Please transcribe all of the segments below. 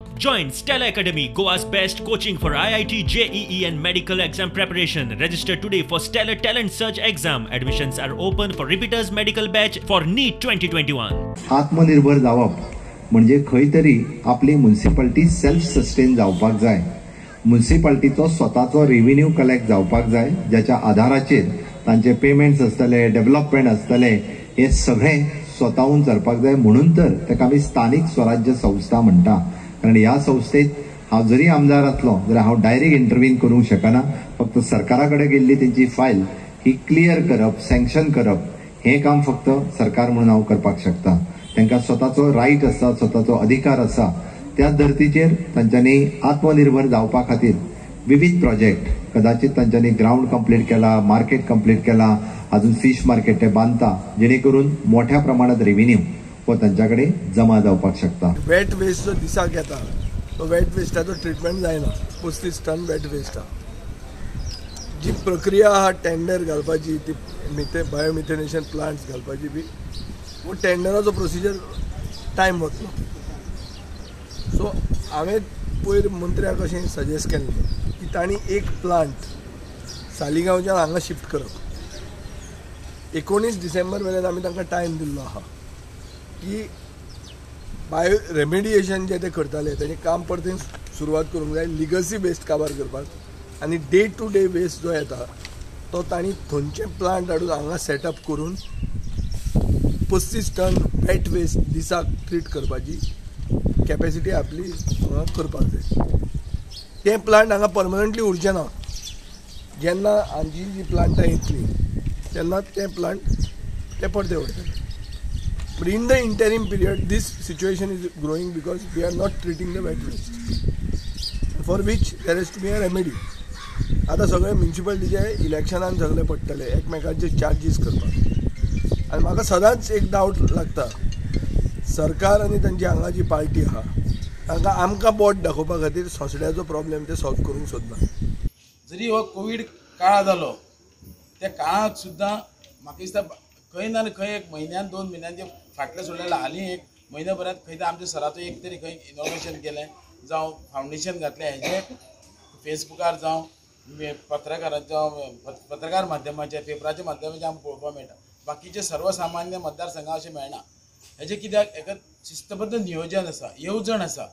Join Stella Academy, Goa's best coaching for IIT, JEE and medical exam preparation. Register today for Stellar Talent Search exam. Admissions are open for repeaters medical batch for NEET 2021. आत्मनिर्भर जावप म्हणजे खंय तरी आपली municipality self sustain जावपाक जाय. म्युनिसिपालिटीचो स्वताचो revenue collect जावपाक जाय, ज्याच्या आधाराचेर तांचे पेमेंट्स आसतले, डेव्हलपमेंट आसतले, हे सगळे स्वताहून करपाक जाय. म्हणून तर ताका आमी स्थानिक स्वराज्य संस्था म्हणटा. कारण ह्या संस्थेत हांव जरी आमदार असलो जाल्यार हांव डायरेक्ट इंटरव्हीन करूंक शकना. फक्त सरकारा कडेन गेल्ली तेंची फायल ही क्लियर करप, सँक्शन करप, हे काम फक्त सरकार म्हणून हांव करपाक शकता. तांकां स्वताचो रायट आसा, स्वताचो अधिकार आसा. त्या धर्तीचेर तांच्यांनी आत्मनिर्भर जावपा खातीर विविध प्रोजेक्ट, कदाचित तांच्यांनी ग्राउंड कंप्लीट केला, मार्केट कंप्लीट केला, अजून फिश मार्केट ते बांदता, जेणे करून मोठ्या प्रमाणात रेव्हेन्यू व तांच्याकडे जमा जावपाक शकता. वेट वेस्ट जो दिसाक येता तो वेट वेस्टाचो ट्रिटमेंट जायना. 35 टन वेट वेस्ट जी प्रक्रिया आहा टेंडर घालपाची, ती बायोमिथेनेशन प्लांट्स घालपाची बी, वो टेंडराचो प्रोसिजर टायम वतलो. सो हांवें पयर मंत्र्याक अशें सजेस्ट केल्लें की तांणी एक प्लांट सालिगांवच्यान हांगा शिफ्ट करप. 19 डिसेंबर मेरेन आमी तांकां टायम दिल्लो आहा की बायो रेमेडिएशन जे ते करताले तेजें काम परतून सुरवात करूंक जाय, लिगसी वेस्ट काबार करपाक. आनी डे टू डे वेस्ट जो येता तो तांणी थंयचे प्लांट हाडून हांगा सेटअप करून 35 टन वेट वेस्ट दिसाक ट्रीट करपाची कॅपेसिटी आपली करपाक जाय. ते प्लांट हांगा परमनंटली उरचे ना. जेन्ना आमची जी प्लांटां येतली तेन्ना ते प्लांट ते परते उरतले. But in the interim period, this situation is growing because we are not treating the wet waste, for which there has to be a remedy. आता सगळे म्युनिसिपालिटीचे इलेक्शनान सगळे पडटले एकमेकांचे चार्जीस करपाक. आनी म्हाका सदांच एक डावट लागता, सरकार आनी तांची हांगा जी पार्टी आहा तांकां आमकां बोट दाखोवपा खातीर सोंसड्याचो प्रॉब्लेम ते सॉल्व करूंक सोदना. जरी हो कोविड काळ जालो त्या काळात सुद्दां म्हाका दिसता खंय ना खंय 1 म्हयन्यान 2 म्हयन्यांचे फाटले सोडलेले हालीं 1 म्हयन्याभरात खंय आमच्या सराचो एक तरी खंय इनोव्हेशन केलें, जावं फावंडेशन घातलें, हेजे फेसबुकार जावं पत्रकार माध्यमाचे पेपराच्या माध्यमाचे आमकां पळोवपाक मेळटा. बाकीचे सर्वसामान्य मतदारसंघां अशें मेळना. हेजे कित्याक एका शिस्तबद्ध नियोजन आसा, येवजण आसा.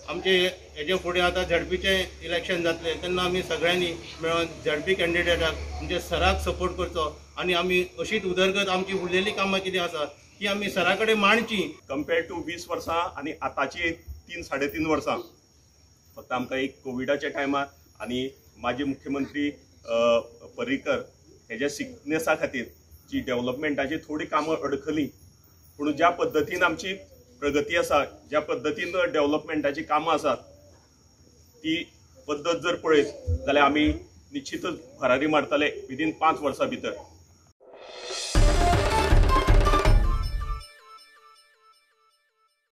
आमचे हेजे फुडें आतां झडपीचे इलेक्शन जातले तेन्ना आमी सगळ्यांनी मेळून झडपी कॅन्डिडेटाक म्हणजे सराक सपोर्ट करचो आनी आमी अशीच उदरगत आमची उरलेली कामां कितें आसा ती आमी सरा कडेन मांडची. कंपेर्ड टू 20 वर्सां आनी आतांची 3-3.5 वर्सां फक्त आमकां एक कोविडाच्या टायमार आनी माजी मुख्यमंत्री पर्रीकर हेज्या सिकनेसा खातीर जी डेव्हलपमेंटाची थोडी कामां अडखली. पूण ज्या पद्दतीन आमची प्रगती आसा, ज्या पद्दतीन डेव्हलपमेंटाची कामां आसात, ती पद्दत जर पळयत जाल्यार आमी निश्चितच भरारी मारतले विदीन 5 वर्सां भितर.